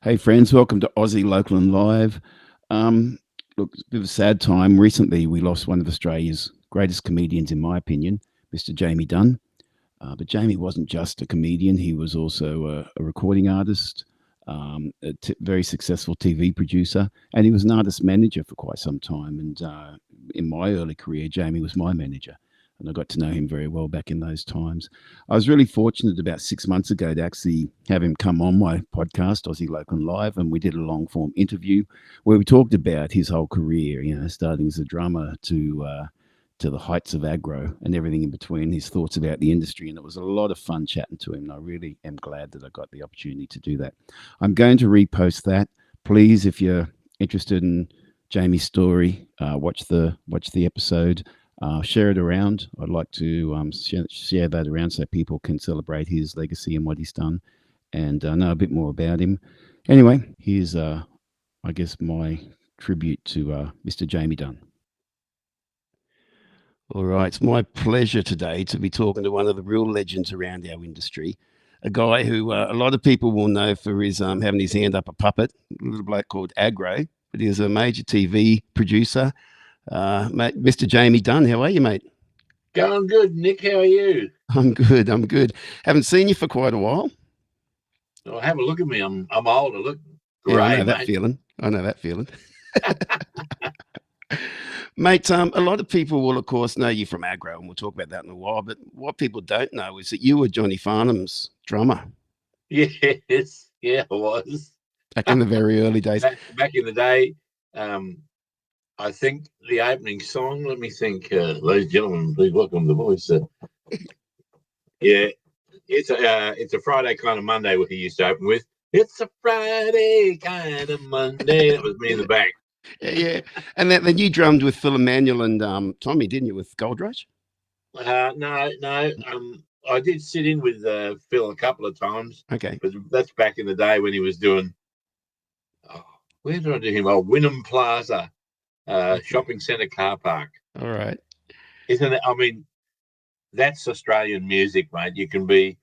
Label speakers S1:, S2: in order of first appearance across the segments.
S1: Hey, friends, welcome to Aussie Local and Live. Look, it's a bit of a sad time. Recently, we lost one of Australia's greatest comedians, in my opinion, Mr. Jamie Dunn. But Jamie wasn't just a comedian, he was also a recording artist, very successful TV producer, and he was an artist manager for quite some time. And in my early career, Jamie was my manager. And I got to know him very well back in those times. I was really fortunate about 6 months ago to actually have him come on my podcast, Aussie Local and Live, and we did a long form interview where we talked about his whole career, starting as a drummer to the heights of aggro and everything in between, his thoughts about the industry. And it was a lot of fun chatting to him. And I really am glad that I got the opportunity to do that. I'm going to repost that. Please, if you're interested in Jamie's story, watch the episode. Share it around. I'd like to share that around so people can celebrate his legacy and what he's done and know a bit more about him. Anyway, here's, I guess, my tribute to Mr. Jamie Dunn. All right, it's my pleasure today to be talking to one of the real legends around our industry, a guy who a lot of people will know for his having his hand up a puppet, a little bloke called Aggro, but he's a major TV producer. Mate, Mr. Jamie Dunn, how are you, mate?
S2: Going good, Nick. How are you?
S1: I'm good. I'm good. Haven't seen you for quite a while.
S2: Oh, have a look at me. I'm old. I look great,
S1: Yeah, I know
S2: mate.
S1: that feeling. I know that feeling. Mate, a lot of people will, of course, know you from Aggro, and we'll talk about that in a while. But what people don't know is that you were Johnny Farnham's drummer.
S2: Yes, yeah, I was.
S1: Back in the very early days.
S2: Back in the day, I think the opening song, let me think, ladies and gentlemen, please welcome the voice. Yeah, it's a Friday kind of Monday what he used to open with. It's a Friday kind of Monday. That was me in the back.
S1: Yeah. And then you drummed with Phil Emanuel and Tommy, didn't you, with Gold Rush?
S2: No. I did sit in with Phil a couple of times.
S1: Okay.
S2: But that's back in the day when he was doing. Where did I do him? Oh, Wynnum Plaza, shopping centre car park.
S1: All right.
S2: Isn't it? I mean, that's Australian music, mate. You can be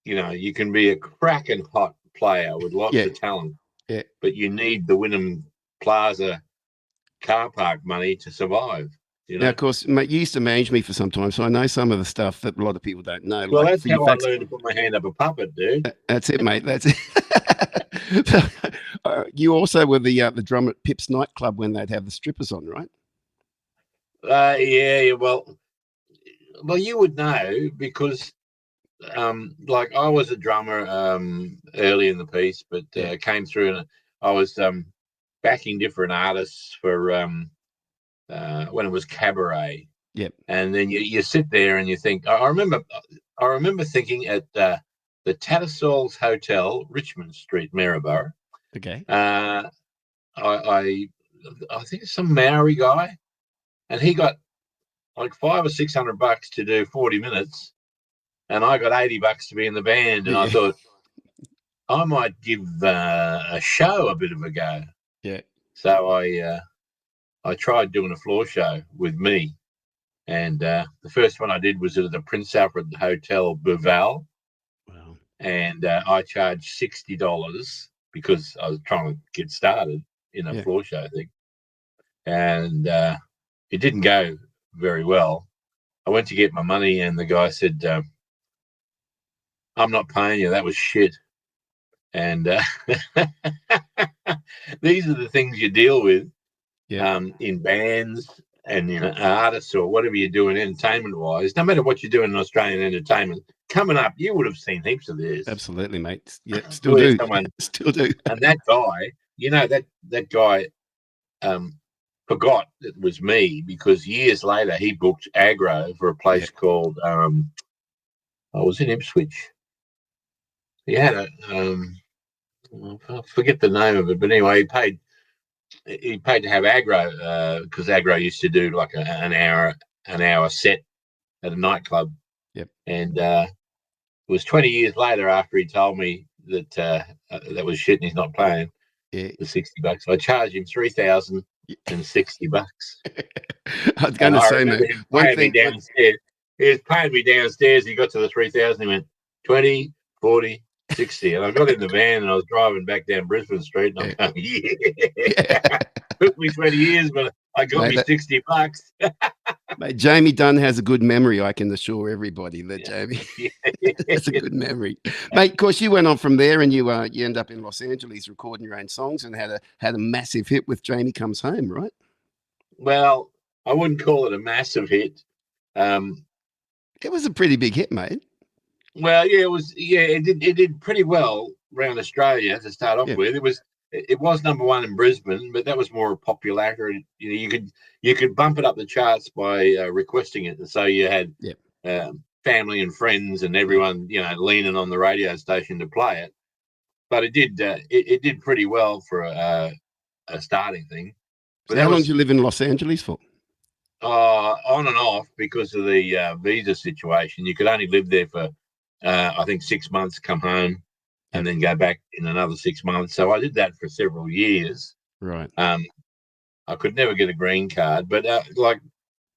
S2: a cracking hot player with lots of talent.
S1: Yeah.
S2: But you need the Wynnum Plaza car park money to survive. You know?
S1: Now, of course, mate, you used to manage me for some time, so I know some of the stuff that a lot of people don't know.
S2: Well, that's how I learned to put my hand up a puppet, dude.
S1: That's it, mate. That's it. You also were the drummer at Pip's nightclub when they'd have the strippers on, right?
S2: Yeah. Well, you would know because, like I was a drummer early in the piece, but came through and I was backing different artists for when it was cabaret.
S1: Yep.
S2: And then you sit there and you think. I remember thinking at the Tattersalls Hotel, Richmond Street, Maryborough.
S1: Okay.
S2: I think it's some Maori guy, and he got like $500 or $600 to do 40 minutes, and I got $80 to be in the band. And I thought I might give a show a bit of a go.
S1: Yeah.
S2: So I tried doing a floor show with me, and the first one I did was at the Prince Alfred Hotel, Bouval.
S1: Wow.
S2: And I charged $60 because I was trying to get started in a floor show thing. And it didn't go very well. I went to get my money and the guy said, I'm not paying you. That was shit. And these are the things you deal with in bands and artists or whatever you're doing entertainment-wise. No matter what you're doing in Australian entertainment, coming up, you would have seen heaps of this.
S1: Absolutely, mate. Yeah, still do. Still do.
S2: And that guy, that guy forgot it was me because years later he booked Aggro for a place called I was in Ipswich. He had a I forget the name of it, but anyway, he paid to have Aggro because Aggro used to do like an hour set at a nightclub.
S1: Yep.
S2: And it was 20 years later after he told me that that was shit and he's not paying the $60. I charged him $3,060.
S1: I was going to say, man,
S2: one thing downstairs. He was paying me downstairs. He got to the 3,000. He went 20, 40, 60. And I got in the van and I was driving back down Brisbane Street and I'm going,
S1: Yeah.
S2: yeah. Took me 20 years, but I got
S1: Mate,
S2: me $60.
S1: mate, Jamie Dunn has a good memory. I can assure everybody that
S2: Yeah.
S1: Jamie
S2: Yeah.
S1: has a good memory, mate. Of course, you went on from there, and you end up in Los Angeles recording your own songs, and had a massive hit with Jamie Comes Home, right?
S2: Well, I wouldn't call it a massive hit.
S1: It was a pretty big hit, mate.
S2: Well, yeah, it was. Yeah, it did pretty well around Australia to start off
S1: Yeah,
S2: with. It was number one in Brisbane, but that was more popularity. You know, you could bump it up the charts by requesting it, and so you had
S1: yeah,
S2: family and friends and
S1: yeah.
S2: everyone, leaning on the radio station to play it. But it did pretty well for a starting thing. But
S1: So,
S2: that
S1: how long did
S2: was
S1: you live in Los Angeles for?
S2: on and off because of the visa situation. You could only live there for I think 6 months, come home,
S1: Yeah,
S2: and then go back in another 6 months. So I did that for several years.
S1: right.
S2: Um, I could never get a green card, but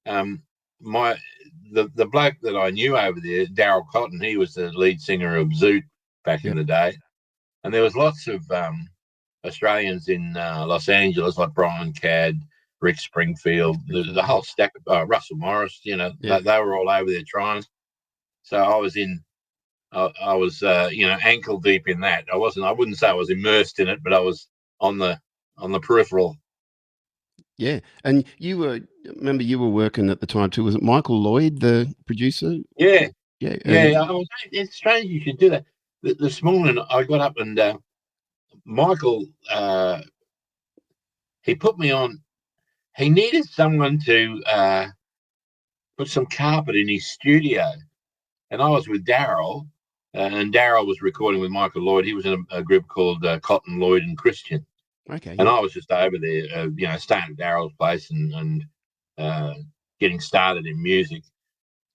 S2: um, my the bloke that I knew over there, Daryl Cotton, he was the lead singer of Zoot back in
S1: Yep,
S2: the day, and there was lots of Australians in Los Angeles, like Brian Cadd, Rick Springfield, the
S1: Springfield. Yeah,
S2: whole stack of Russell Morris.
S1: yeah.
S2: They were all over there trying. So I was in. I was, ankle deep in that. I wasn't. I wouldn't say I was immersed in it, but I was on the on the peripheral.
S1: Yeah, and remember you were working at the time too. Was it Michael Lloyd, the producer?
S2: Yeah,
S1: Yeah,
S2: yeah. It's strange you should do that. This morning I got up and Michael, he put me on. He needed someone to put some carpet in his studio, and I was with Daryl, and Daryl was recording with Michael Lloyd. He was in a group called Cotton, Lloyd and Christian,
S1: okay,
S2: and
S1: yeah,
S2: I was just over there, staying at Daryl's place and uh, getting started in music.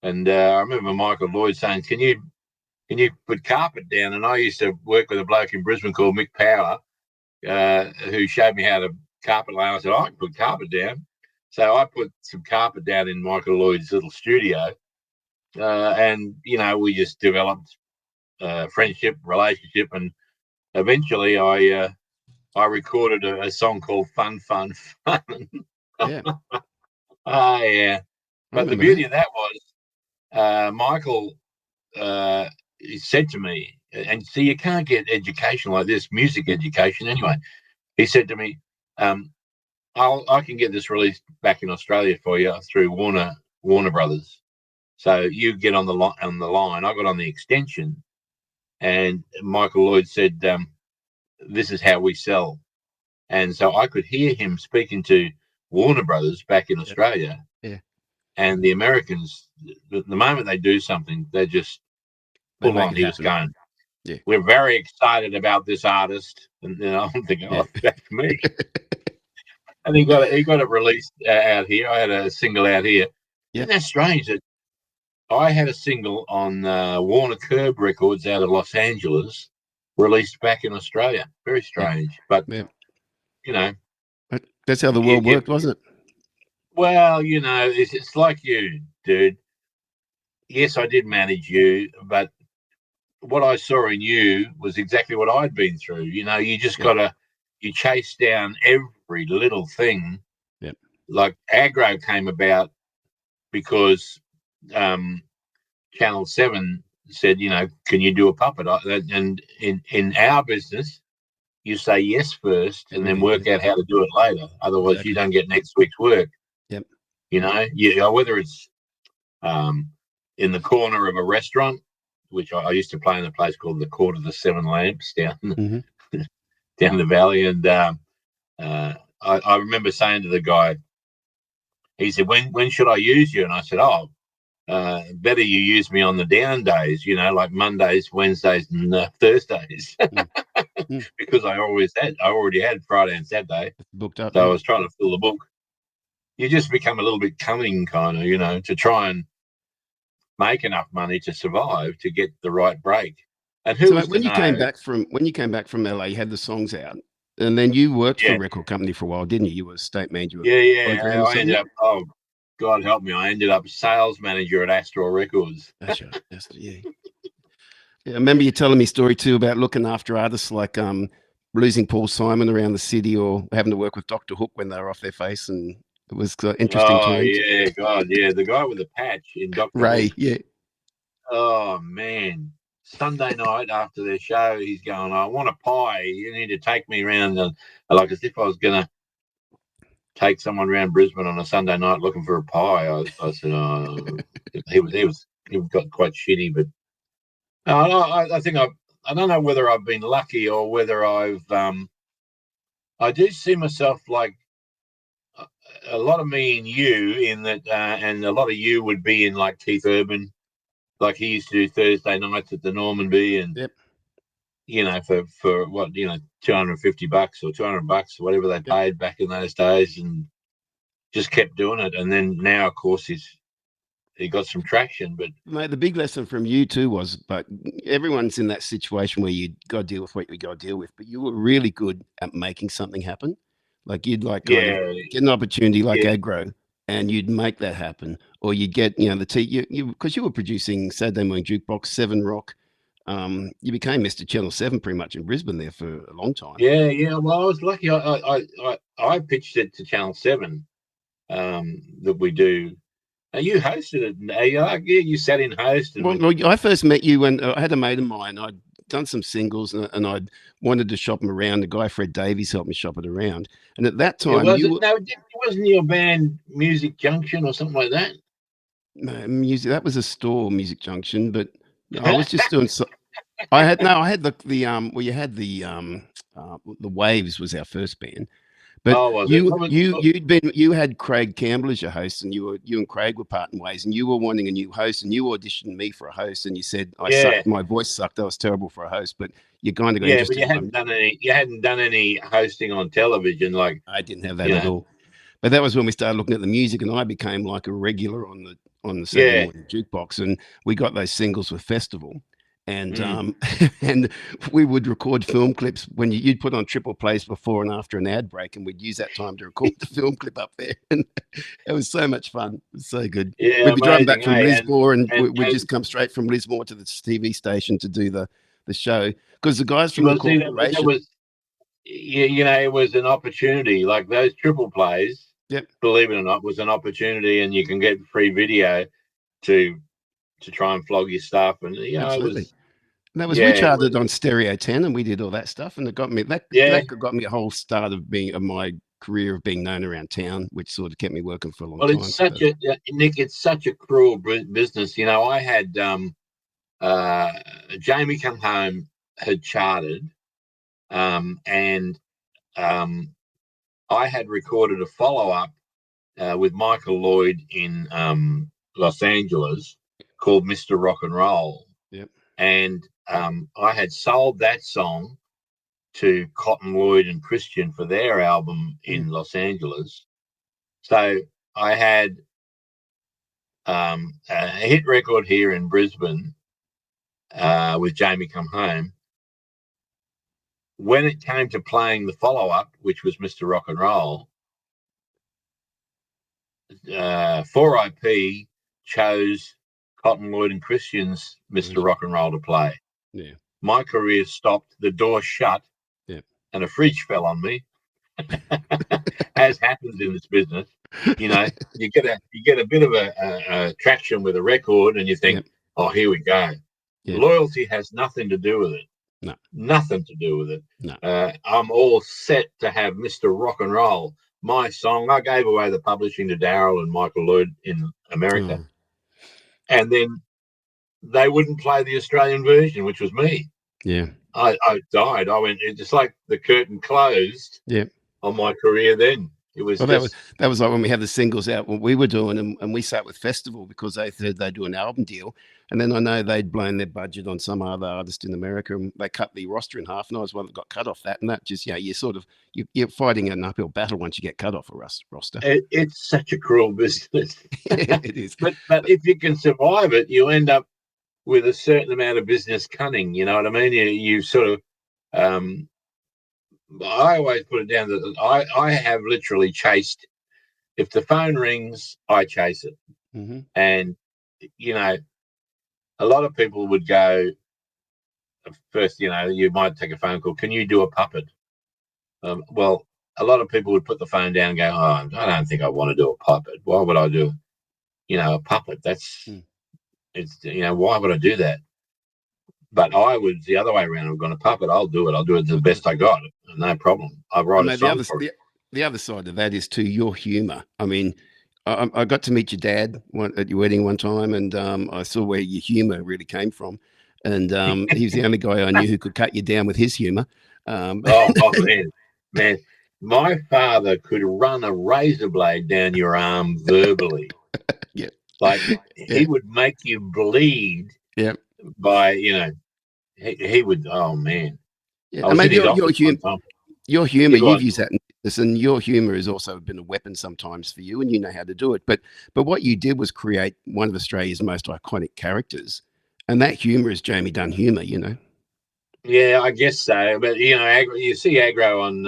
S2: And I remember Michael Lloyd saying, "Can you put carpet down?" And I used to work with a bloke in Brisbane called Mick Power, who showed me how to carpet lay. I said, "I can put carpet down." So I put some carpet down in Michael Lloyd's little studio, and we just developed friendship, relationship, and eventually I recorded a song called "Fun, Fun, Fun."
S1: yeah.
S2: Ah, yeah.
S1: I
S2: But the
S1: remember
S2: beauty
S1: that.
S2: of that was Michael he said to me, and see, you can't get education like this, music
S1: Mm,
S2: education anyway. He said to me, um, I can get this released back in Australia for you through Warner Brothers. So you get on the line. I got on the extension, and Michael Lloyd said, "This is how we sell." And so I could hear him speaking to Warner Brothers back in
S1: yeah,
S2: Australia,
S1: yeah.
S2: and the Americans. The moment they do something, they just
S1: They
S2: full
S1: make
S2: on.
S1: it
S2: He was
S1: happen.
S2: going,
S1: Yeah,
S2: "We're very excited about this artist," and I'm thinking,
S1: yeah,
S2: "Oh, that's me." And he got it released out here. I had a single out here.
S1: yeah,
S2: Isn't that strange that I had a single on Warner Curb Records out of Los Angeles, released back in Australia? Very
S1: yeah,
S2: strange, but
S1: yeah.
S2: you know,
S1: That's how the
S2: you,
S1: world
S2: you,
S1: worked, wasn't it?
S2: well, it's like you, dude. Yes, I did manage you, but what I saw in you was exactly what I'd been through. You just
S1: Yep,
S2: gotta you chase down every little thing.
S1: yep,
S2: Like aggro came about because um, Channel 7 said, can you do a puppet? And in our business, you say yes first and then
S1: everything. Yeah,
S2: work out how to do it later. Otherwise, you
S1: exactly.
S2: don't get next week's work.
S1: Yep.
S2: Whether it's um, in the corner of a restaurant, which I used to play in a place called the Court of the Seven Lamps down
S1: Hmm.
S2: down the valley. And I remember saying to the guy, he said, when should I use you? And I said, oh, better you use me on the down days, like Mondays, Wednesdays, and Thursdays,
S1: Mm, mm.
S2: because I already had Friday and Saturday,
S1: Booked up.
S2: so I
S1: Yeah.
S2: was trying to fill the book. You just become a little bit cunning, kind of, to try and make enough money to survive to get the right break. And who
S1: So
S2: was to know?
S1: when you came back from LA, you had the songs out, and then you worked for a
S2: Yeah,
S1: record company for a while, didn't you? You were a state manager of
S2: yeah,
S1: program
S2: yeah.
S1: or
S2: I ended
S1: something.
S2: up. Oh, God help me! I ended up sales manager at Astral Records.
S1: That's right. That's yeah.
S3: Yeah, I remember you telling me a story too about looking after artists like losing Paul Simon around the city, or having to work with Doctor Hook when they were off their face, and it was interesting
S2: Oh
S3: times.
S2: yeah, God, yeah. The guy with the patch in Doctor Hook.
S3: Ray, yeah,
S2: Oh man. Sunday night after their show, he's going, I want a pie. You need to take me around, and like as if I was gonna take someone around Brisbane on a Sunday night looking for a pie. I said, oh, he got quite shitty, but I think I don't know whether I've been lucky or whether I do see myself like a lot of me and you in that, and a lot of you would be in like Keith Urban, like he used to do Thursday nights at the Normanby, and
S3: yep,
S2: for what $250 or $200 or whatever they
S3: yep.
S2: paid back in those days, and just kept doing it. And then now, of course, he got some traction, but
S3: Mate, the big lesson from you too was, but everyone's in that situation where you got to deal with what you got to deal with. But you were really good at making something happen. Like you'd like kind of
S2: yeah,
S3: get an opportunity like
S2: yeah,
S3: aggro, and you'd make that happen, or you'd get you because you were producing Saturday Morning Jukebox, Seven Rock. You became Mr. Channel 7 pretty much in Brisbane there for a long time.
S2: yeah. Well, I was lucky. I pitched it to Channel 7, that we do. You hosted it. Yeah, you sat in host, and
S3: Well, I first met you when I had a mate of mine. I'd done some singles, and I'd wanted to shop them around. The guy Fred Davies helped me shop it around. And at that
S2: it
S3: time,
S2: was
S3: you
S2: it.
S3: were
S2: No, it wasn't your band Music Junction or something like that.
S3: music. That was a store, Music Junction. But I was just doing. So, I had no. I had the well, you had the Waves was our first band. But
S2: Oh, was it? What was,
S3: you had Craig Campbell as your host, and you and Craig were parting ways, and you were wanting a new host, and you auditioned me for a host, and you said I
S2: yeah,
S3: sucked, my voice sucked, I was terrible for a host, but you kind of got
S2: yeah, but
S3: interested in my.
S2: you hadn't done any hosting on television, like
S3: I didn't have that
S2: you
S3: at
S2: know.
S3: all. But that was when we started looking at the music, and I became like a regular on the Saturday
S2: Yeah.
S3: morning jukebox, and we got those singles with Festival, and
S2: Mm.
S3: and we would record film clips when you'd put on triple plays before and after an ad break, and we'd use that time to record the film clip up there, and it was so much fun. It was so good.
S2: Yeah,
S3: We'd be driving back
S2: amazing,
S3: from
S2: eh?
S3: Lismore, and
S2: And
S3: we'd just come straight from Lismore to the TV station to do the show because the guys from the
S2: well, see, that
S3: corporation.
S2: was it was an opportunity. Like those triple plays,
S3: Yep,
S2: believe it or not, was an opportunity, and you can get free video to try and flog your stuff. And it
S3: absolutely.
S2: was
S3: That was
S2: yeah,
S3: we
S2: it was
S3: charted on Stereo 10 and we did all that stuff and it got me
S2: yeah.
S3: that got me a whole start of my career of being known around town, which sort of kept me working for a long
S2: Well,
S3: time.
S2: it's such a Nick. It's such a cruel business. I had uh, Jamie Come Home had charted, and um, I had recorded a follow up with Michael Lloyd in Los Angeles called Mr. Rock and Roll.
S3: Yep.
S2: And I had sold that song to Cotton Lloyd and Christian for their album
S3: Mm,
S2: in Los Angeles. So I had a hit record here in Brisbane with Jamie Come Home. When it came to playing the follow up, which was Mr. Rock and Roll, 4IP chose Cotton Lloyd and Christian's Mr.
S3: version.
S2: Rock and Roll to play.
S3: Yeah.
S2: My career stopped, the door shut,
S3: Yeah.
S2: and a fridge fell on me, as happens in this business. You get a bit of a traction with a record, and you think,
S3: Yep.
S2: oh, here we go.
S3: Yep.
S2: Loyalty has nothing to do with it.
S3: No.
S2: Nothing to do with it.
S3: No.
S2: I'm all set to have Mr. Rock and Roll, my song. I gave away the publishing to Daryl and Michael Lloyd in America,
S3: Oh,
S2: and then they wouldn't play the Australian version, which was me.
S3: yeah.
S2: I died. I went. It's just like the curtain closed
S3: Yep.
S2: on my career. Then it was
S3: Well,
S2: just
S3: that was like when we had the singles out, what we were doing, and we sat with Festival because they said they'd do an album deal, and then I know they'd blown their budget on some other artist in America, and they cut the roster in half, and I was one that got cut off that, and that just you sort of you're fighting an uphill battle once you get cut off a roster.
S2: it's such a cruel business.
S3: It is.
S2: But if you can survive it, you end up with a certain amount of business cunning. You know what I mean? You sort of. I always put it down that I have literally chased. If the phone rings, I chase it,
S3: Mm-hmm.
S2: and you know, a lot of people would go, first, you might take a phone call. Can you do a puppet? Well, a lot of people would put the phone down and go, "Oh, I don't think I want to do a puppet. Why would I do, a puppet? It's why would I do that?" But I was the other way around. I'm going to puppet. I'll do it. I'll do it to the best I got. No problem. I'll write a song for it.
S3: The other side of that is too your humour. I mean, I got to meet your dad at your wedding one time, and I saw where your humour really came from. And he was the only guy I knew who could cut you down with his humour.
S2: Oh man, my father could run a razor blade down your arm verbally.
S3: Yeah,
S2: like he would make you bleed.
S3: Yeah,
S2: by he would. Oh man,
S3: yeah. I mean, your humour,
S2: you've
S3: used that in business, and your humour has also been a weapon sometimes for you, and you know how to do it. But what you did was create one of Australia's most iconic characters, and that humour is Jamie Dunn humour.
S2: Yeah, I guess so. But you see Aggro on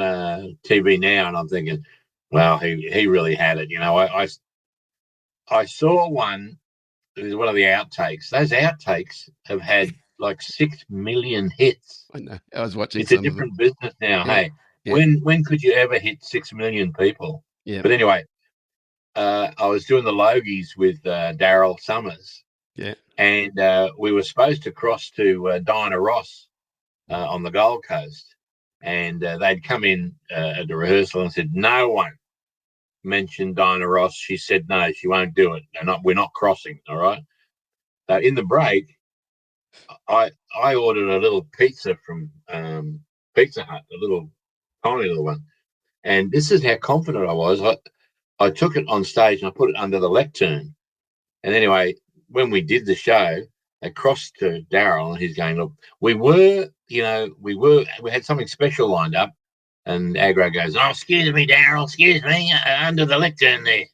S2: TV now, and I'm thinking, well, he really had it. I saw one. It was one of the outtakes. Those outtakes have had like 6 million hits.
S3: I know. I was watching.
S2: It's a different business now.
S3: Yeah.
S2: Hey,
S3: Yeah.
S2: when could you ever hit 6 million people?
S3: Yeah.
S2: But anyway, I was doing the Logies with Daryl Summers.
S3: Yeah.
S2: And we were supposed to cross to Dinah Ross on the Gold Coast, and they'd come in at the rehearsal and said no one mentioned Dinah Ross. She said no, she won't do it. We're not crossing. All right. So in the break, I ordered a little pizza from Pizza Hut, a little tiny little one, and this is how confident I was. I took it on stage and I put it under the lectern, and anyway, when we did the show, they crossed to Daryl, and he's going, "Look, we had something special lined up." And Aggro goes, "Oh, excuse me, Daryl, excuse me, under the lectern there."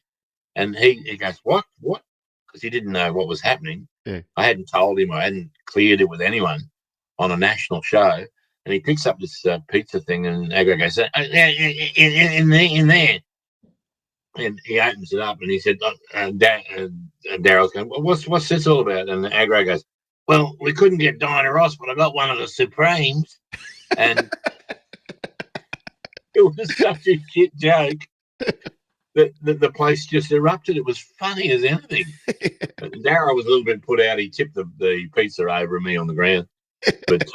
S2: And he goes, "What?" Because he didn't know what was happening.
S3: Yeah.
S2: I hadn't told him. I hadn't cleared it with anyone on a national show. And he picks up this pizza thing, and Aggro goes, in there. And he opens it up, and he said, Daryl's going, well, what's this all about? And Aggro goes, "Well, we couldn't get Dinah Ross, but I got one of the Supremes." And it was such a shit joke that the place just erupted. It was funny as anything. Daryl was a little bit put out. He tipped the pizza over me on the ground. But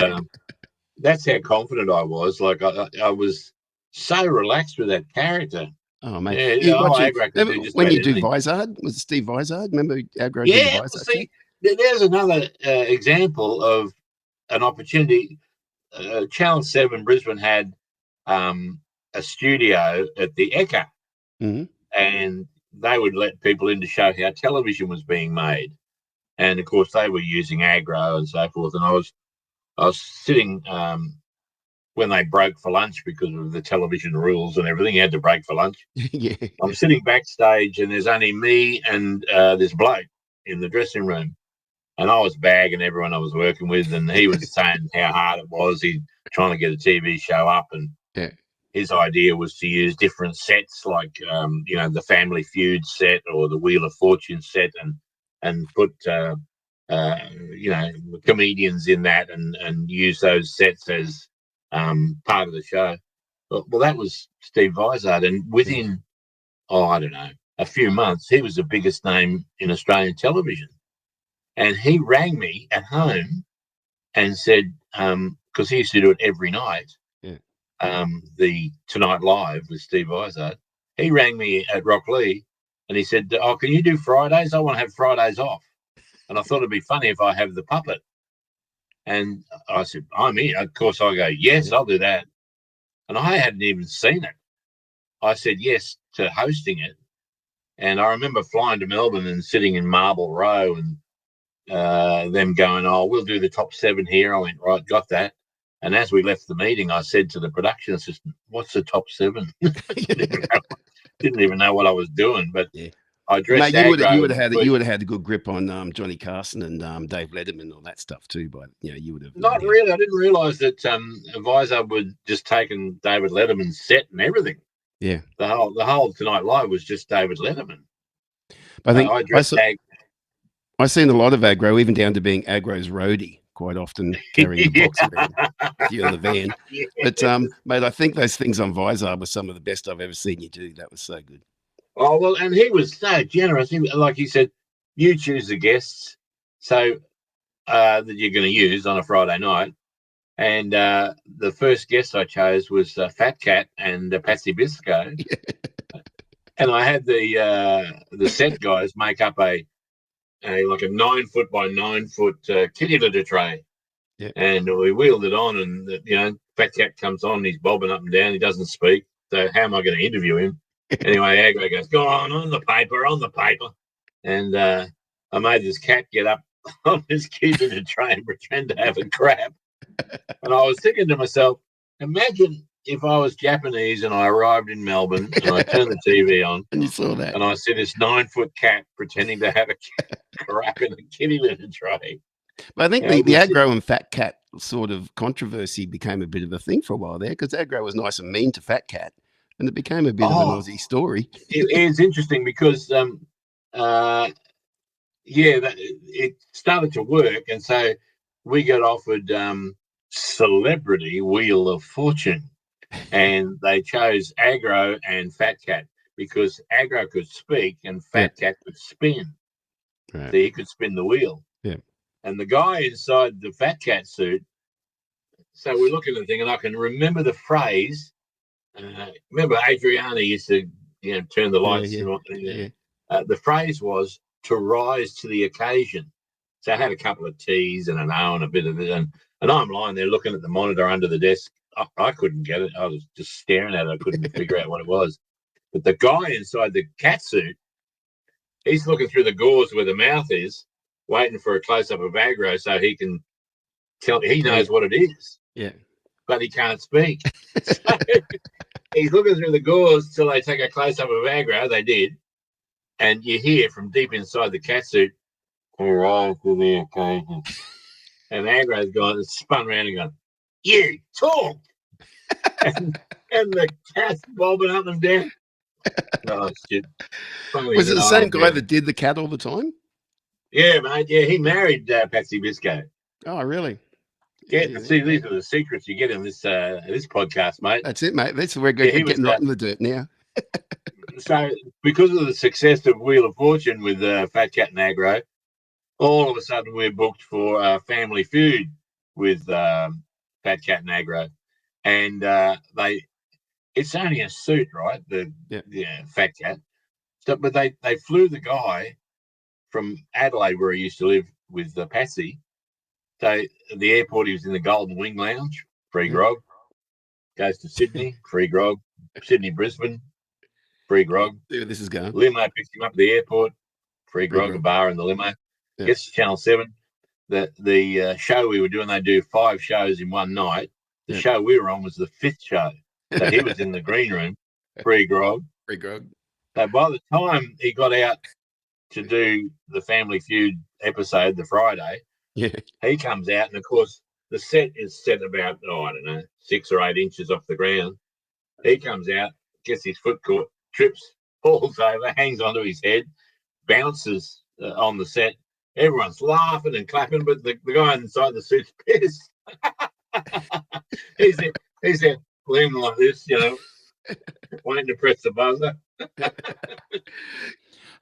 S2: that's how confident I was. Like, I was so relaxed with that character.
S3: Oh, mate.
S2: Yeah,
S3: when you do Vizard, was it Steve Vizard? Remember Aggro did the Vizard?
S2: See, there's another example of an opportunity. Channel 7 Brisbane had a studio at the Ekka, and they would let people in to show how television was being made. And, of course, they were using Aggro and so forth. And I was sitting when they broke for lunch because of the television rules and everything. You had to break for lunch.
S3: Yeah.
S2: I'm sitting backstage, and there's only me and this bloke in the dressing room. And I was bagging everyone I was working with, and he was saying how hard it was. He's trying to get a TV show up, and his idea was to use different sets, like the Family Feud set or the Wheel of Fortune set, and put comedians in that, and use those sets as part of the show. Well, that was Steve Vizard, and within I don't know, a few months, he was the biggest name in Australian television. And he rang me at home and said, because he used to do it every night, the Tonight Live with Steve Vizard. He rang me at Rocklea and he said, "Oh, can you do Fridays? I want to have Fridays off." And I thought it'd be funny if I have the puppet. And I said, "I'm in." Of course, I go, "Yes, I'll do that." And I hadn't even seen it. I said yes to hosting it. And I remember flying to Melbourne and sitting in Marble Row and them going, "Oh, we'll do the top 7 here." I went, "Right, got that." And as we left the meeting, I said to the production assistant, "What's the top 7?" Didn't even know what I was doing, but I dressed.
S3: Mate, you would have had a good grip on Johnny Carson and Dave Letterman and all that stuff too. But you would have
S2: not really. I didn't realise that Vizard would just taken David Letterman's set and everything.
S3: Yeah,
S2: the whole Tonight Live was just David Letterman.
S3: I think I've seen a lot of Aggro, even down to being Aggro's roadie quite often carrying the box around with you in the van.
S2: Yeah.
S3: But mate, I think those things on Visor were some of the best I've ever seen you do. That was so good.
S2: Oh, well, and he was so generous. Like he said, you choose the guests so that you're going to use on a Friday night. And the first guest I chose was Fat Cat and Patsy Bisco. And I had the set guys make up a 9 foot by 9 foot kitty litter tray.
S3: Yeah.
S2: And we wheeled it on, and Fat Cat comes on, he's bobbing up and down, he doesn't speak. So how am I going to interview him? Anyway, Agro goes, go on the paper. And I made this cat get up on this kitty litter tray and pretend to have a crap. And I was thinking to myself, imagine if I was Japanese and I arrived in Melbourne and I turned the TV on
S3: And you saw that.
S2: and I see this 9 foot cat pretending to have a crap in a kitty litter tray.
S3: But I think
S2: Yeah,
S3: the aggro and Fat Cat sort of controversy became a bit of a thing for a while there, because aggro was nice and mean to Fat Cat, and it became a bit of an Aussie story.
S2: It's interesting because it started to work, and so we got offered Celebrity Wheel of Fortune, and they chose Aggro and Fat Cat because Aggro could speak and Fat Cat could spin.
S3: Right.
S2: So he could spin the wheel.
S3: Yeah.
S2: And the guy inside the Fat Cat suit, so we're looking at the thing, and I can remember the phrase. Remember Adriana used to turn the lights and what. The phrase was to rise to the occasion. So I had a couple of T's and an O and a bit of it, and I'm lying there looking at the monitor under the desk. I couldn't get it. I was just staring at it. I couldn't figure out what it was. But the guy inside the cat suit, he's looking through the gauze where the mouth is, waiting for a close-up of aggro so he can tell. He knows what it is.
S3: Yeah.
S2: But he can't speak. So he's looking through the gauze till they take a close-up of aggro. They did. And you hear from deep inside the cat suit, rise to the occasion. And aggro's gone and spun around and gone, you talk. and the cat's bobbing up and down. Oh, shit. Funny,
S3: Was it the same guy that did the cat all the time?
S2: Yeah, mate. Yeah, he married Patsy Bisco.
S3: Oh, really?
S2: Yeah, see, these are the secrets you get in this podcast, mate.
S3: That's it, mate. That's we're getting right in the dirt now.
S2: So, because of the success of Wheel of Fortune with Fat Cat and Aggro, all of a sudden we're booked for Family Feud with Fat Cat and Aggro, and it's only a suit, right? The Fat Cat. So, but they flew the guy from Adelaide, where he used to live, with Patsy. So at the airport, he was in the Golden Wing Lounge, free grog. Goes to Sydney, free grog. Sydney, Brisbane, free grog.
S3: Yeah, this is going.
S2: Limo picks him up at the airport, free grog, a bar in the limo. Yeah. Gets to Channel 7. The show we were doing, they do 5 shows in one night. The show we were on was the 5th show. So he was in the green room, free grog.
S3: Free grog.
S2: So by the time he got out to do the Family Feud episode, the Friday, he comes out, and of course the set is set about 6 or 8 inches off the ground. He comes out, gets his foot caught, trips, falls over, hangs onto his head, bounces on the set. Everyone's laughing and clapping, but the guy inside the suit's pissed. he's there leaning like this, waiting to press the buzzer.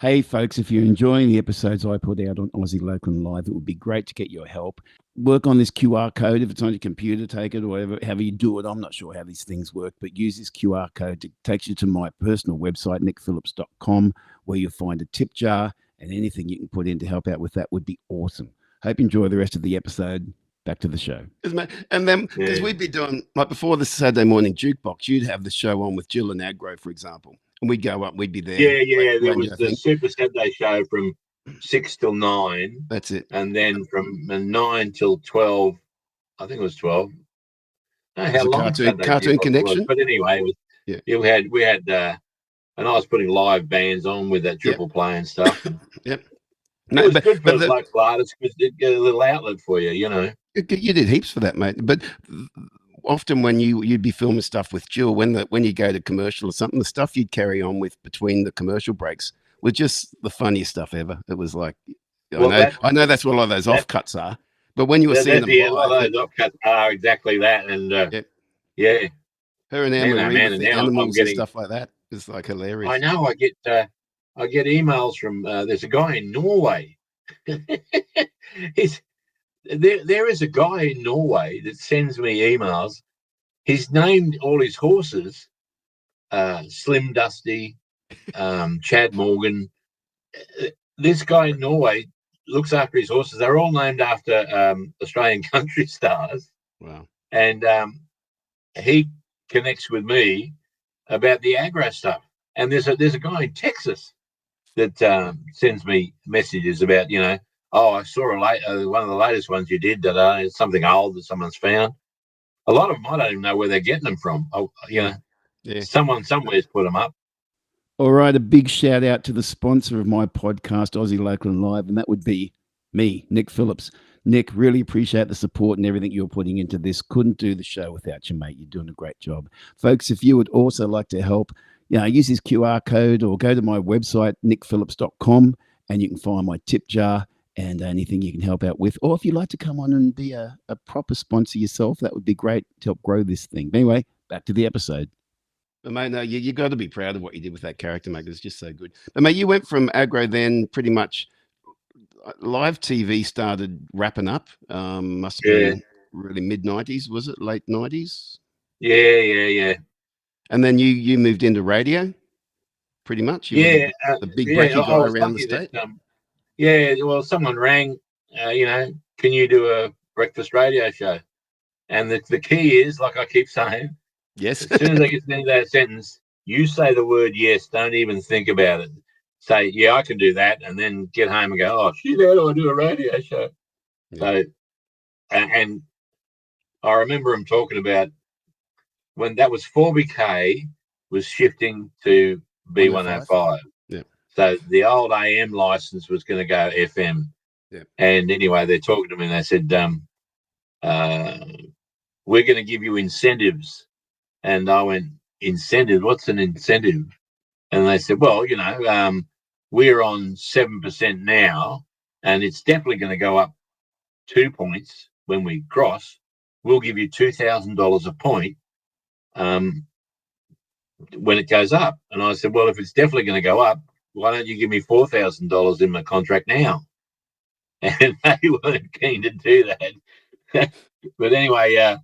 S1: Hey, folks, if you're enjoying the episodes I put out on Aussie Local and Live, it would be great to get your help. Work on this QR code. If it's on your computer, take it, or however you do it. I'm not sure how these things work, but use this QR code. It takes you to my personal website, nikphilips.com, where you'll find a tip jar, and anything you can put in to help out with that would be awesome. Hope you enjoy the rest of the episode. Back to the show.
S3: And then, because we'd be doing, like before the Saturday morning jukebox, you'd have the show on with Jill and Aggro, for example. And we'd go up, we'd be there.
S2: Yeah. There was the Super Saturday show from 6 till 9.
S3: That's it.
S2: And then from 9 till 12, I think it was 12. How long?
S3: Cartoon Connection.
S2: But anyway, we had, and I was putting live bands on with that triple play and stuff.
S3: Yep.
S2: No, it was good for the local artists because it get a little outlet for you,
S3: You did heaps for that, mate. But often when you'd be filming stuff with Jill, when you go to commercial or something, the stuff you'd carry on with between the commercial breaks was just the funniest stuff ever. It was like, I know that's what a lot of those offcuts are, But when you were seeing them
S2: A lot
S3: live,
S2: of those upcuts are exactly that. And
S3: yeah,
S2: yeah,
S3: her and Anne
S2: man, oh
S3: Marie
S2: man,
S3: with
S2: and
S3: the
S2: now I'm
S3: animals and
S2: getting.
S3: stuff like that is like
S2: I
S3: hilarious.
S2: know I get emails from there's a guy in Norway. He's there is a guy in Norway that sends me emails. He's named all his horses Slim Dusty, Chad Morgan. This guy in Norway looks after his horses. They're all named after Australian country stars,
S3: Wow.
S2: and he connects with me about the aggro stuff. And there's a guy in Texas that sends me messages about, oh, I saw one of the latest ones you did, that it's something old that someone's found. A lot of them, I don't even know where they're getting them from. Oh,
S3: Yeah.
S2: someone somewhere's put them up.
S1: All right, a big shout out to the sponsor of my podcast, Aussie Local and Live, and that would be me, Nik Phiilips. Nick, really appreciate the support and everything you're putting into this. Couldn't do the show without you, mate. You're doing a great job. Folks, if you would also like to help, use this QR code or go to my website, nikphillips.com, and you can find my tip jar and anything you can help out with. Or if you'd like to come on and be a proper sponsor yourself, that would be great to help grow this thing. But anyway, back to the episode.
S3: But mate, no, you got to be proud of what you did with that character, mate. It's just so good. But mate, you went from aggro then pretty much live TV started wrapping up. Must have been really mid-90s, was it? Late 90s?
S2: Yeah.
S3: And then you moved into radio, pretty much. You were the big brekkie
S2: I
S3: guy
S2: was
S3: around the
S2: lucky
S3: state.
S2: that, well, someone rang, can you do a breakfast radio show? And the key is, like I keep saying,
S3: Yes.
S2: as soon as I get to the end of that sentence, you say the word yes. Don't even think about it. Say, yeah, I can do that, and then get home and go, oh, shit, how do I do a radio show?
S3: Yeah.
S2: So, and I remember him talking about when that was 4BK was shifting to B105.
S3: Yeah.
S2: So the old AM license was going to go FM.
S3: Yeah.
S2: And anyway, they're talking to me and they said, we're going to give you incentives. And I went, incentive? What's an incentive? And they said, well, we're on 7% now, and it's definitely going to go up 2 points when we cross. We'll give you $2,000 a point when it goes up. And I said, well, if it's definitely going to go up, why don't you give me $4,000 in my contract now? And they weren't keen to do that. But anyway,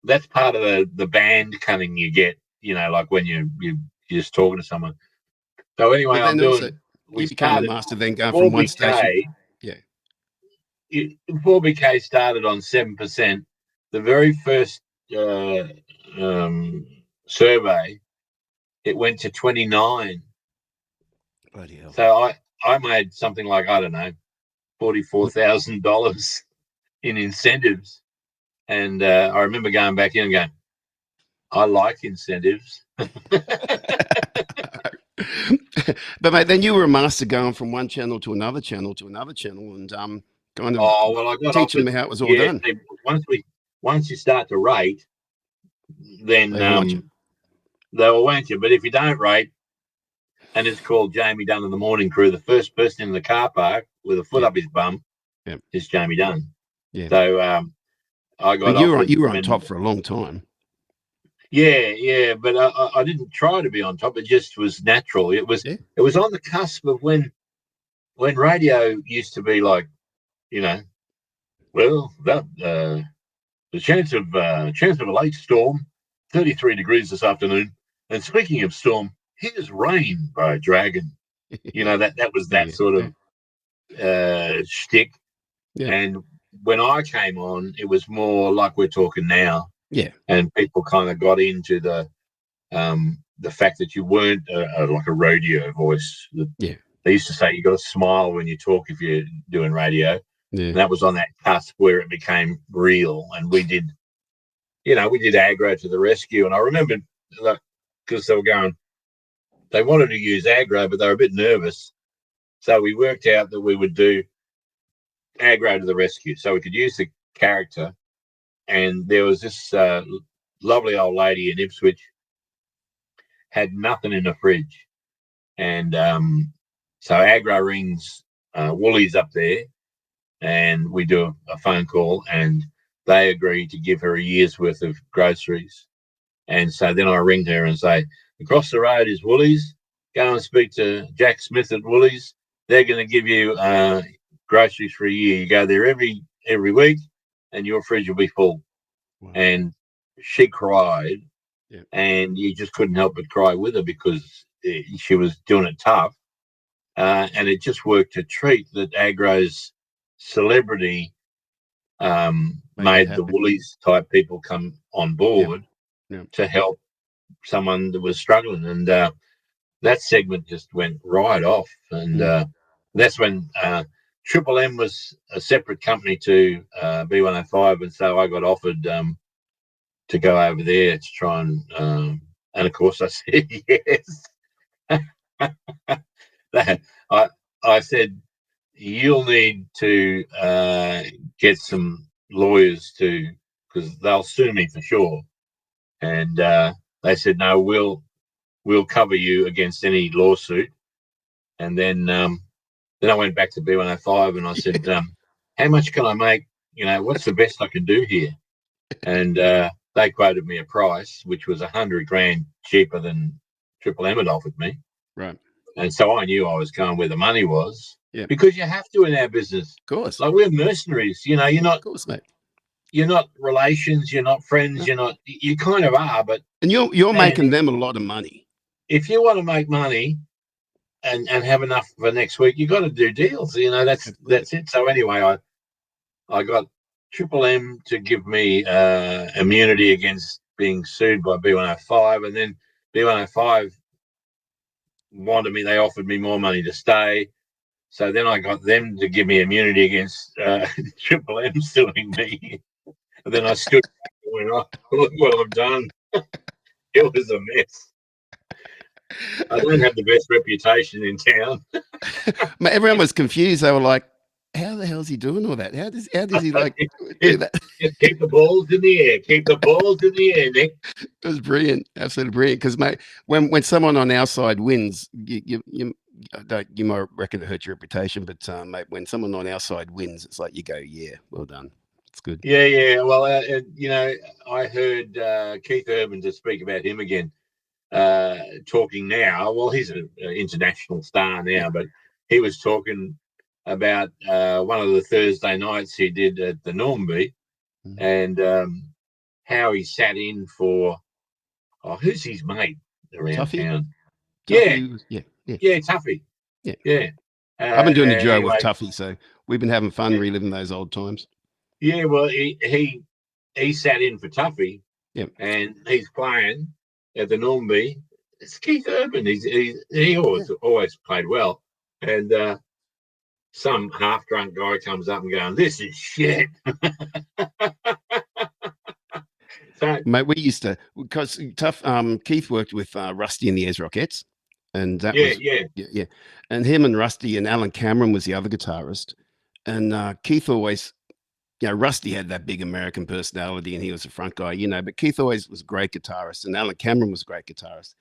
S2: that's part of the band cunning you get, like when you're just talking to someone. So anyway,
S3: But then also,
S2: we
S3: you became a
S2: started
S3: master then going from one station. Yeah.
S2: 4BK started on 7%. The very first survey, it went to 29.
S3: Bloody hell.
S2: So I made something like, I don't know, $44,000 in incentives. And I remember going back in and going, I like incentives.
S3: But mate, then you were a master going from one channel to another channel and kind of
S2: I got
S3: teaching
S2: offered,
S3: them how it was all done.
S2: Once you start to rate, then
S3: They want you.
S2: they'll want you. But if you don't rate, and it's called Jamie Dunn in the Morning Crew, the first person in the car park with a foot up his bum is Jamie Dunn.
S3: Yeah.
S2: So I got offered.
S3: You were on top for a long time.
S2: Yeah, but I didn't try to be on top. It just was natural. It was on the cusp of when radio used to be like, well, the chance of a late storm, 33 degrees this afternoon. And speaking of storm, here's rain by Dragon. That was that sort of shtick.
S3: Yeah.
S2: And when I came on, it was more like we're talking now.
S3: Yeah.
S2: And people kind of got into the fact that you weren't like a radio voice.
S3: Yeah.
S2: They used to say you got to smile when you talk if you're doing radio.
S3: Yeah.
S2: And that was on that cusp where it became real. And we did aggro to the rescue. And I remember because they wanted to use aggro, but they were a bit nervous. So we worked out that we would do aggro to the rescue. So we could use the character. And there was this lovely old lady in Ipswich, had nothing in the fridge. And so aggro rings Woolies up there. and we do a phone call, and they agree to give her a year's worth of groceries. And so then I ring her and say, across the road is Woolies. Go and speak to Jack Smith at Woolies. They're going to give you groceries for a year. You go there every week, and your fridge will be full.
S3: Wow.
S2: And she cried,
S3: Yeah.
S2: and you just couldn't help but cry with her because she was doing it tough. And it just worked a treat that Agro's celebrity made the
S3: happen.
S2: Woolies type people come on board
S3: Yeah.
S2: to help someone that was struggling. And that segment just went right off. And that's when Triple M was a separate company to B105. And so I got offered to go over there to try and of course I said yes. I said, you'll need to get some lawyers to, because they'll sue me for sure. And they said, no, we'll cover you against any lawsuit. And then I went back to B105 and I said, how much can I make? What's the best I can do here? And they quoted me a price which was $100,000 cheaper than Triple M had offered me.
S3: Right.
S2: And so I knew I was going where the money was.
S3: Yeah.
S2: Because you have to in our business.
S3: Of course.
S2: Like, we're mercenaries. You're not.
S3: Of course, mate.
S2: You're not relations. You're not friends. No. You're not. You kind of are, but.
S3: And you're making them a lot of money.
S2: If you want to make money, and have enough for next week, you got to do deals. That's it. So anyway, I got Triple M to give me immunity against being sued by B105, and then B105 wanted me. They offered me more money to stay. So then I got them to give me immunity against Triple M suing me. And then I stood back and went, oh, look what I've done. It was a mess. I don't have the best reputation in town.
S3: Everyone was confused. They were like, how the hell is he doing all that? How does he like do that?
S2: Keep the balls in the air. Keep the balls in the air, Nick.
S3: It was brilliant. Absolutely brilliant. Because, mate, when someone on our side wins, you might reckon it hurts your reputation, but mate, when someone on our side wins, it's like you go, yeah, well done. It's good.
S2: Yeah. Well, I heard Keith Urban to speak about him again, talking now. Well, he's an international star now, but he was talking about one of the Thursday nights he did at the Normby, and how he sat in for, who's his mate around town?
S3: Tuffy?
S2: Yeah, Tuffy. Yeah.
S3: I've been doing a duo with Tuffy, so we've been having fun reliving those old times.
S2: Yeah, well, he sat in for Tuffy, and he's playing at the Normby. It's Keith Urban. He always played well, and some half-drunk guy comes up and going, "This is shit." So,
S3: mate, we used to, because Keith worked with Rusty and the Ez Rockettes, and that yeah, and him and Rusty and Alan Cameron was the other guitarist, and Keith always. Rusty had that big American personality and he was the front guy, but Keith always was a great guitarist and Alan Cameron was a great guitarist.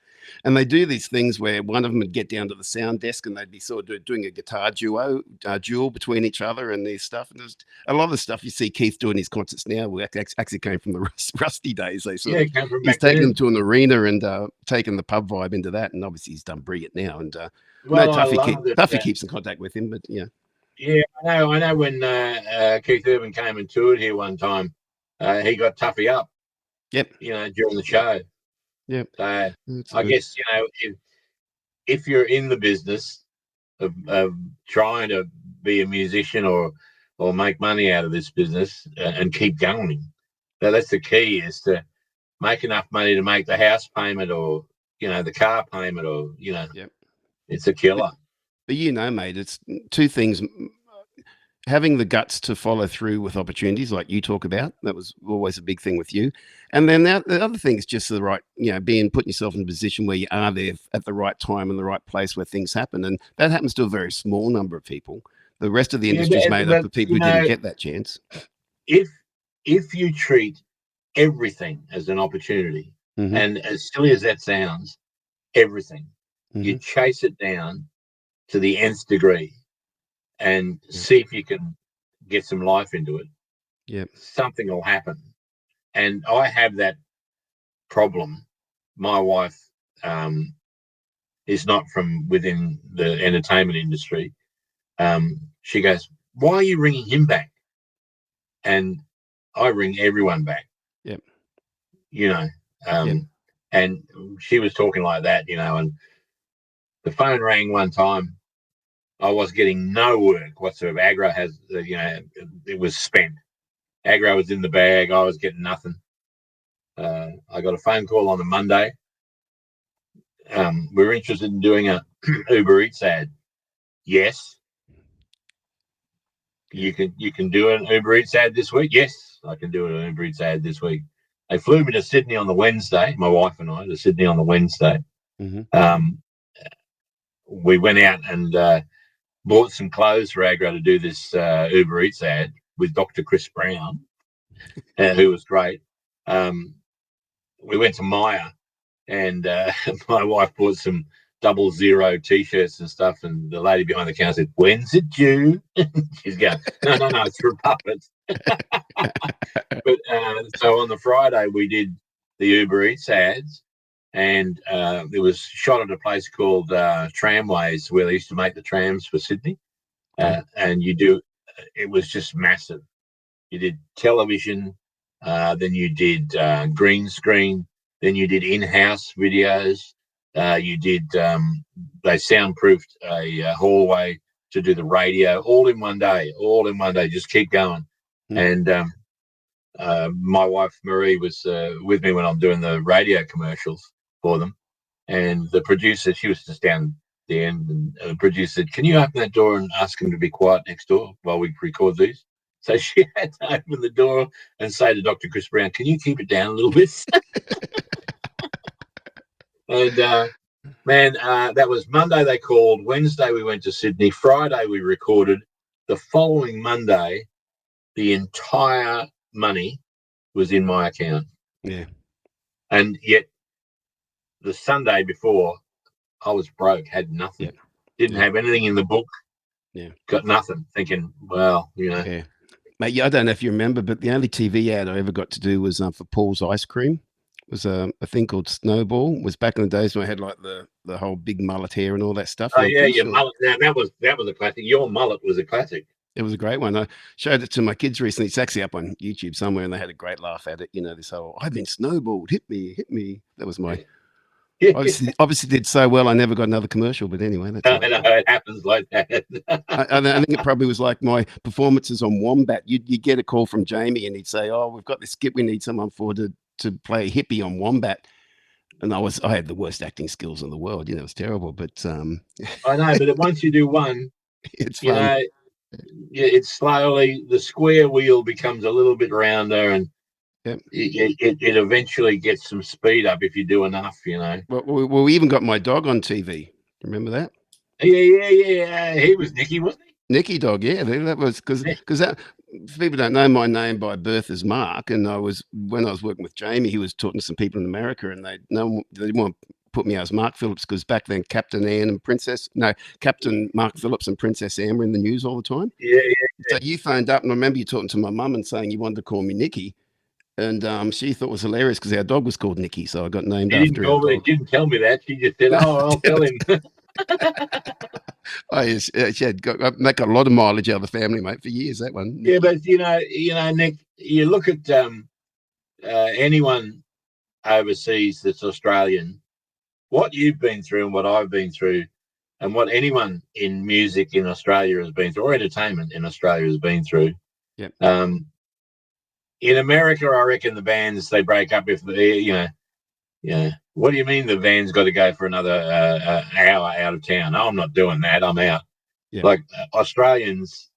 S3: And they do these things where one of them would get down to the sound desk and they'd be sort of doing a guitar duel between each other and these stuff. And there's a lot of the stuff you see Keith doing his concerts now actually came from the Rusty days. They sort of, he's taken them to an arena and taken the pub vibe into that. And obviously he's done brilliant now. And Tuffy keeps in contact with him, but yeah.
S2: Yeah, I know when Keith Urban came and toured here one time, he got Tuffy up.
S3: Yep.
S2: During the show.
S3: Yep.
S2: So I guess, if you're in the business of trying to be a musician or make money out of this business and keep going, that's the key, is to make enough money to make the house payment or, the car payment or, it's a killer.
S3: But mate, it's two things. Having the guts to follow through with opportunities like you talk about, that was always a big thing with you. And then the other thing is just the right, putting yourself in a position where you are there at the right time and the right place where things happen. And that happens to a very small number of people. The rest of the industry is made up of people who didn't get that chance.
S2: If you treat everything as an opportunity, and as silly as that sounds, everything, you chase it down to the nth degree and see if you can get some life into it,
S3: Yep.
S2: something will happen. And I have that problem. My wife is not from within the entertainment industry. She goes, "Why are you ringing him back?" And I ring everyone back.
S3: Yep.
S2: You know,
S3: Yep.
S2: and she was talking like that, and the phone rang one time. I was getting no work whatsoever. Aggro has, it was spent. Aggro was in the bag. I was getting nothing. I got a phone call on a Monday. We're interested in doing a Uber Eats ad. Yes. You can do an Uber Eats ad this week. Yes, I can do an Uber Eats ad this week. They flew me to Sydney on the Wednesday. My wife and I to Sydney on the Wednesday.
S3: Mm-hmm.
S2: We went out and bought some clothes for Aggro to do this Uber Eats ad with Dr. Chris Brown, who was great. We went to Myer, and my wife bought some 00 T-shirts and stuff, and the lady behind the counter said, "When's it due?" She's going, no, it's for puppets. But so on the Friday, we did the Uber Eats ads, and it was shot at a place called Tramways, where they used to make the trams for Sydney. And it was just massive. You did television, then you did green screen, then you did in-house videos. You did, they soundproofed a hallway to do the radio, all in one day, just keep going. And my wife, Marie, was with me when I'm doing the radio commercials for them. And the producer, she was just down the end, and the producer said, "Can you open that door and ask him to be quiet next door while we record these?" So she had to open the door and say to Dr. Chris Brown, "Can you keep it down a little bit?" And man, that was Monday they called. Wednesday we went to Sydney. Friday we recorded. The following Monday, the entire money was in my account.
S3: Yeah.
S2: And yet the Sunday before, I was broke, had nothing. Didn't have anything in the book. Got nothing. Thinking, well,
S3: Yeah. Mate, I don't know if you remember, but the only TV ad I ever got to do was for Paul's Ice Cream. It was a thing called Snowball. It was back in the days when I had like the whole big mullet hair and all that stuff.
S2: Oh yeah, your mullet. Now that was a classic. Your mullet was a classic.
S3: It was a great one. I showed it to my kids recently. It's actually up on YouTube somewhere, and they had a great laugh at it. This whole "I've been snowballed, hit me." That was my. Obviously did so well. I never got another commercial, but anyway, that's.
S2: I know it happens like that.
S3: I think it probably was like my performances on Wombat. You'd get a call from Jamie, and he'd say, "Oh, we've got this skit we need someone for to play a hippie on Wombat." And I had the worst acting skills in the world. It was terrible. But
S2: I know, but once you do one,
S3: it's fun.
S2: It's slowly the square wheel becomes a little bit rounder, and it eventually gets some speed up if you do enough.
S3: Well, we even got my dog on TV. Remember that?
S2: Yeah. He was Nicky, wasn't he?
S3: Nicky Dog, yeah. That was because that. People don't know my name by birth as Mark, and when I was working with Jamie, he was talking to some people in America, and they didn't want to put me as Mark Phiilips because back then Captain Mark Phiilips and Princess Anne were in the news all the time.
S2: Yeah.
S3: So you phoned up, and I remember you talking to my mum and saying you wanted to call me Nicky, and she thought it was hilarious because our dog was called Nicky, so I got named after our dog.
S2: She didn't tell me that. She just said, "Oh, I'll tell him."
S3: Oh yes, that got a lot of mileage out of the family, mate, for years. That one.
S2: Yeah, but Nick, you look at anyone overseas that's Australian, what you've been through and what I've been through, and what anyone in music in Australia has been through, or entertainment in Australia has been through.
S3: Yep.
S2: In America, I reckon the bands they break up if What do you mean the van's got to go for another hour out of town? No, I'm not doing that. I'm out.
S3: Yep.
S2: Like Australians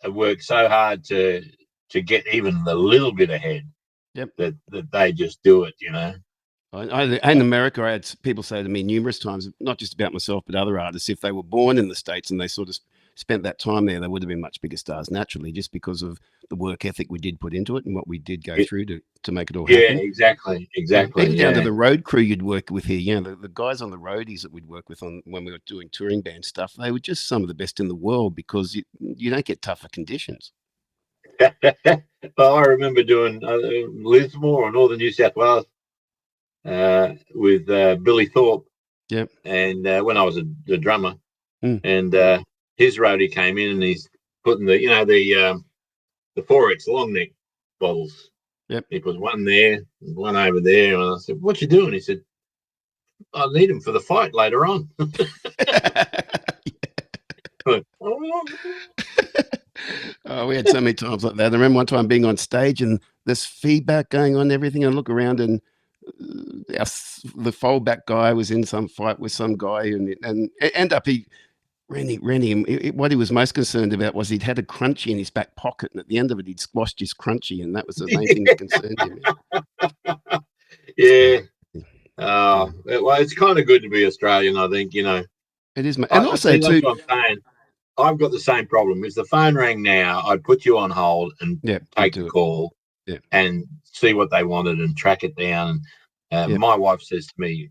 S2: work so hard to get even the little bit ahead.
S3: Yep.
S2: That they just do it.
S3: In America, I had people say to me numerous times, not just about myself, but other artists, if they were born in the States and they sort of spent that time there, they would have been much bigger stars naturally, just because of the work ethic we did put into it and what we did go through to make it all happen.
S2: Yeah, exactly.
S3: Even down to the road crew you'd work with here. The guys on the roadies that we'd work with when we were doing touring band stuff, they were just some of the best in the world because you don't get tougher conditions.
S2: Well, I remember doing Lismore or Northern New South Wales with Billy Thorpe.
S3: Yep.
S2: And when I was the drummer, and his roadie came in and he's putting the the 4X long neck bottles.
S3: Yep.
S2: He put one there, one over there, and I said, "What you doing?" He said, "I need them for the fight later on."
S3: Oh, we had so many times like that. I remember one time being on stage and there's feedback going on and everything. I look around and the foldback guy was in some fight with some guy and end up Rennie, what he was most concerned about was he'd had a crunchie in his back pocket, and at the end of it, he'd squashed his crunchie, and that was the main thing that concerned him.
S2: Yeah. Well, it's kind of good to be Australian, I think,
S3: It is, and
S2: also
S3: also
S2: that's
S3: too.
S2: what I'm saying. I've got the same problem. If the phone rang now, I'd put you on hold and take the call and see what they wanted and track it down. My wife says to me,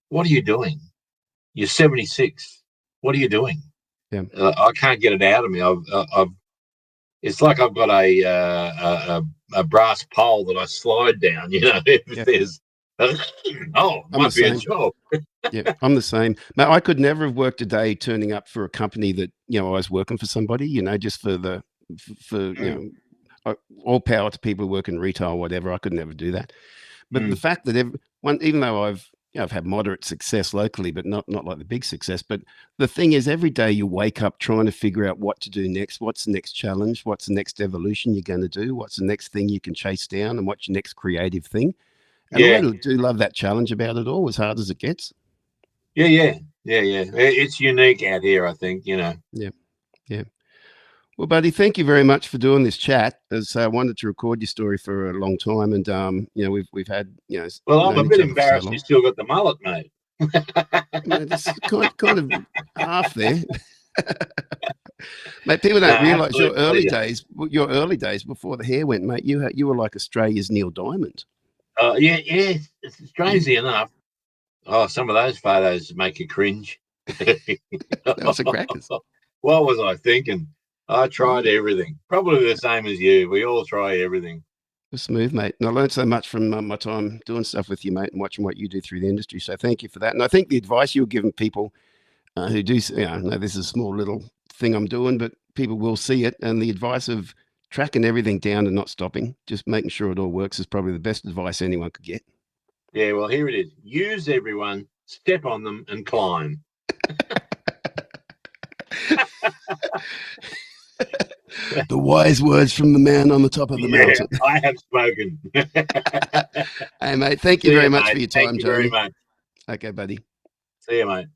S2: "What are you doing? You're 76. What are you doing?"
S3: Yeah.
S2: I can't get it out of me. It's like I've got a brass pole that I slide down. If there's might be a job.
S3: Yeah, I'm the same. Mate, I could never have worked a day turning up for a company that I was working for somebody. Just for all power to people who work in retail or whatever. I could never do that. But the fact that even though I've had moderate success locally, but not like the big success. But the thing is, every day you wake up trying to figure out what to do next. What's the next challenge? What's the next evolution you're going to do? What's the next thing you can chase down? And what's your next creative thing? And I do love that challenge about it all, as hard as it gets.
S2: Yeah. It's unique out here, I think.
S3: Yeah. Well, buddy, thank you very much for doing this chat. As I wanted to record your story for a long time, and we've had
S2: Well, I'm a bit embarrassed you still got the mullet, mate.
S3: This is kind of half there. Mate, people don't realise your early days before the hair went, mate. You were like Australia's Neil Diamond.
S2: Yeah. It's strangely enough. Oh, some of those photos make you cringe.
S3: That was a crackers.
S2: What was I thinking? I tried everything. Probably the same as you. We all try everything.
S3: Smooth, mate. And I learned so much from my time doing stuff with you, mate, and watching what you do through the industry. So thank you for that. And I think the advice you were giving people who do, I know this is a small little thing I'm doing, but people will see it. And the advice of tracking everything down and not stopping, just making sure it all works, is probably the best advice anyone could get.
S2: Yeah, well, here it is. Use everyone, step on them, and climb.
S3: The wise words from the man on the top of the mountain.
S2: I have spoken.
S3: Hey, mate, thank you very much for your time,
S2: Thank you very much.
S3: Okay, buddy.
S2: See you, mate.